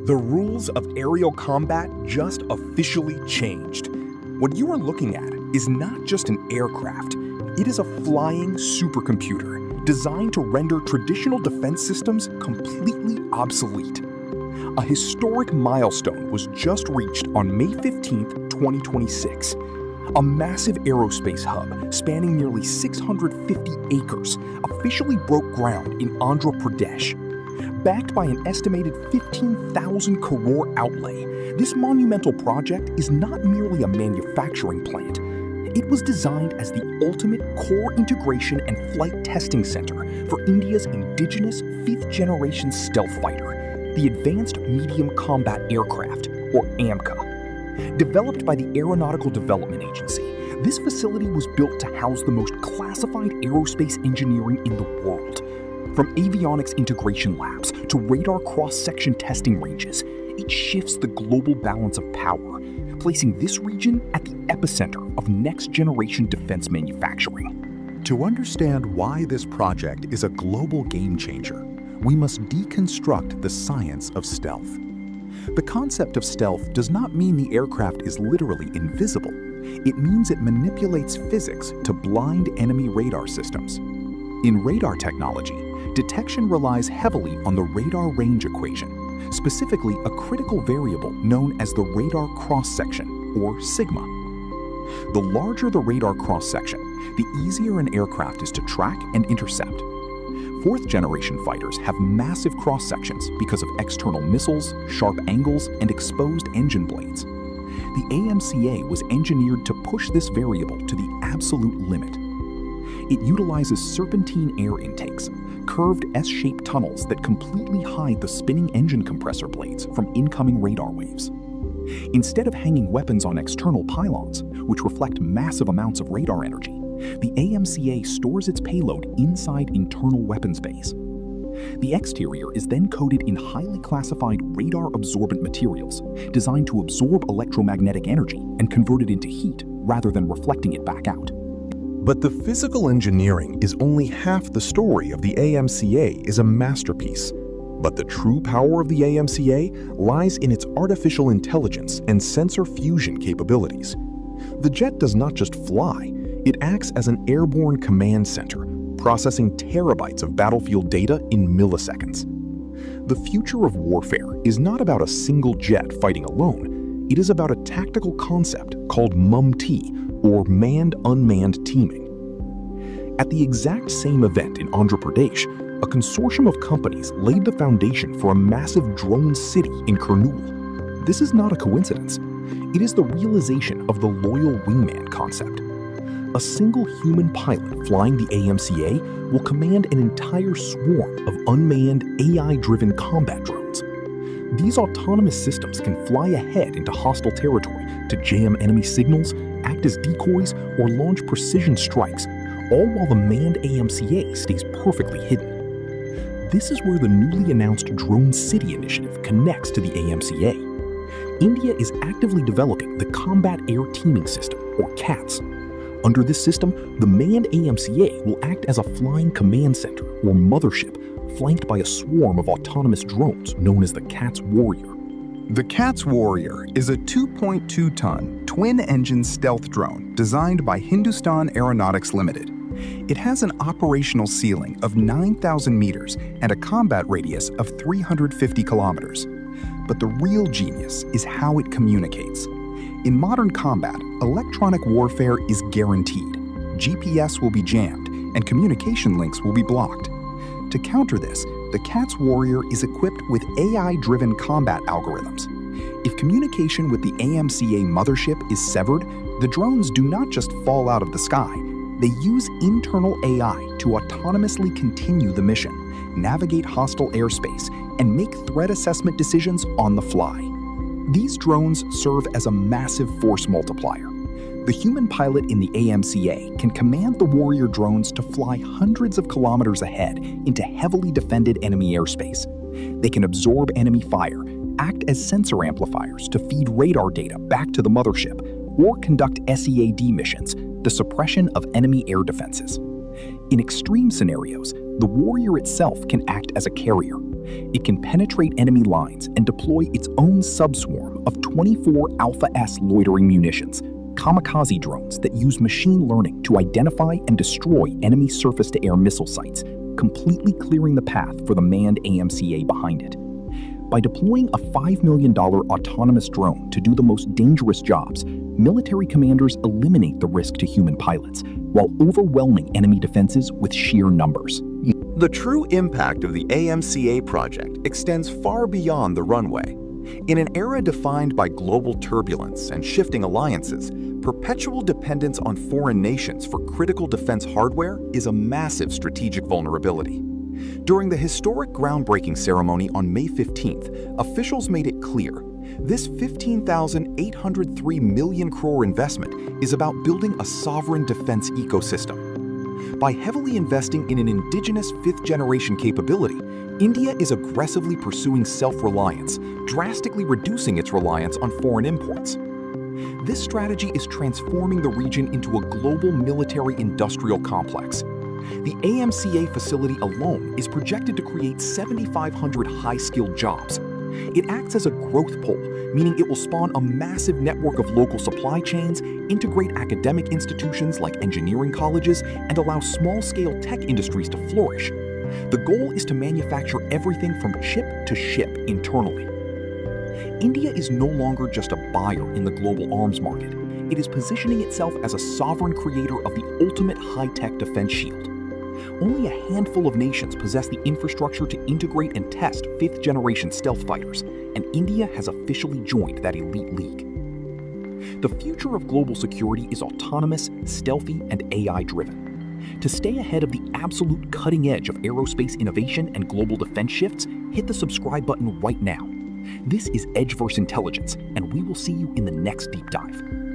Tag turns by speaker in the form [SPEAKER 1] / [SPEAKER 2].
[SPEAKER 1] The rules of aerial combat just officially changed. What you are looking at is not just an aircraft, it is a flying supercomputer designed to render traditional defense systems completely obsolete. A historic milestone was just reached on May 15, 2026. A massive aerospace hub spanning nearly 650 acres officially broke ground in Andhra Pradesh. Backed by an estimated 15,000 crore outlay, this monumental project is not merely a manufacturing plant. It was designed as the ultimate core integration and flight testing center for India's indigenous 5th-generation stealth fighter, the Advanced Medium Combat Aircraft, or AMCA. Developed by the Aeronautical Development Agency, this facility was built to house the most classified aerospace engineering in the world. From avionics integration labs to radar cross-section testing ranges, it shifts the global balance of power, placing this region at the epicenter of next-generation defense manufacturing.
[SPEAKER 2] To understand why this project is a global game-changer, we must deconstruct the science of stealth. The concept of stealth does not mean the aircraft is literally invisible. It means it manipulates physics to blind enemy radar systems. In radar technology, detection relies heavily on the radar range equation, specifically a critical variable known as the radar cross-section, or sigma. The larger the radar cross-section, the easier an aircraft is to track and intercept. Fourth-generation fighters have massive cross-sections because of external missiles, sharp angles, and exposed engine blades. The AMCA was engineered to push this variable to the absolute limit. It utilizes serpentine air intakes, curved S-shaped tunnels that completely hide the spinning engine compressor blades from incoming radar waves. Instead of hanging weapons on external pylons, which reflect massive amounts of radar energy, the AMCA stores its payload inside internal weapons bays. The exterior is then coated in highly classified radar-absorbent materials designed to absorb electromagnetic energy and convert it into heat rather than reflecting it back out.
[SPEAKER 1] But the physical engineering is only half the story of the AMCA is a masterpiece. But the true power of the AMCA lies in its artificial intelligence and sensor fusion capabilities. The jet does not just fly, it acts as an airborne command center, processing terabytes of battlefield data in milliseconds. The future of warfare is not about a single jet fighting alone. It is about a tactical concept called MUM-T, or Manned-Unmanned Teaming. At the exact same event in Andhra Pradesh, a consortium of companies laid the foundation for a massive drone city in Kurnool. This is not a coincidence. It is the realization of the loyal wingman concept. A single human pilot flying the AMCA will command an entire swarm of unmanned, AI-driven combat drones. These autonomous systems can fly ahead into hostile territory to jam enemy signals, act as decoys, or launch precision strikes, all while the manned AMCA stays perfectly hidden. This is where the newly announced Drone City initiative connects to the AMCA. India is actively developing the Combat Air Teaming System, or CATS. Under this system, the manned AMCA will act as a flying command center, or mothership, flanked by a swarm of autonomous drones known as the CATS Warrior.
[SPEAKER 3] The CATS Warrior is a 2.2-ton, twin-engine stealth drone designed by Hindustan Aeronautics Limited. It has an operational ceiling of 9,000 meters and a combat radius of 350 kilometers. But the real genius is how it communicates. In modern combat, electronic warfare is guaranteed. GPS will be jammed, and communication links will be blocked. To counter this, the CATS Warrior is equipped with AI-driven combat algorithms. If communication with the AMCA mothership is severed, the drones do not just fall out of the sky. They use internal AI to autonomously continue the mission, navigate hostile airspace, and make threat assessment decisions on the fly. These drones serve as a massive force multiplier. The human pilot in the AMCA can command the Warrior drones to fly hundreds of kilometers ahead into heavily defended enemy airspace. They can absorb enemy fire, act as sensor amplifiers to feed radar data back to the mothership, or conduct SEAD missions, the suppression of enemy air defenses. In extreme scenarios,
[SPEAKER 2] The Warrior itself can act as a carrier. It can penetrate enemy lines and deploy its own subswarm of 24 Alpha-S loitering munitions, kamikaze drones that use machine learning to identify and destroy enemy surface-to-air missile sites, completely clearing the path for the manned AMCA behind it. By deploying a $5 million autonomous drone to do the most dangerous jobs, military commanders eliminate the risk to human pilots, while overwhelming enemy defenses with sheer numbers.
[SPEAKER 1] The true impact of the AMCA project extends far beyond the runway. In an era defined by global turbulence and shifting alliances, perpetual dependence on foreign nations for critical defense hardware is a massive strategic vulnerability. During the historic groundbreaking ceremony on May 15th, officials made it clear this 15,803 million crore investment is about building a sovereign defense ecosystem. By heavily investing in an indigenous 5th-generation capability, India is aggressively pursuing self-reliance, drastically reducing its reliance on foreign imports. This strategy is transforming the region into a global military-industrial complex. The AMCA facility alone is projected to create 7,500 high-skilled jobs. It acts as a growth pole, meaning it will spawn a massive network of local supply chains, integrate academic institutions like engineering colleges, and allow small-scale tech industries to flourish. The goal is to manufacture everything from chip to ship internally. India is no longer just a buyer in the global arms market. It is positioning itself as a sovereign creator of the ultimate high-tech defense shield. Only a handful of nations possess the infrastructure to integrate and test 5th-generation stealth fighters, and India has officially joined that elite league. The future of global security is autonomous, stealthy, and AI-driven. To stay ahead of the absolute cutting edge of aerospace innovation and global defense shifts, hit the subscribe button right now. This is Edgeverse Intelligence, and we will see you in the next deep dive.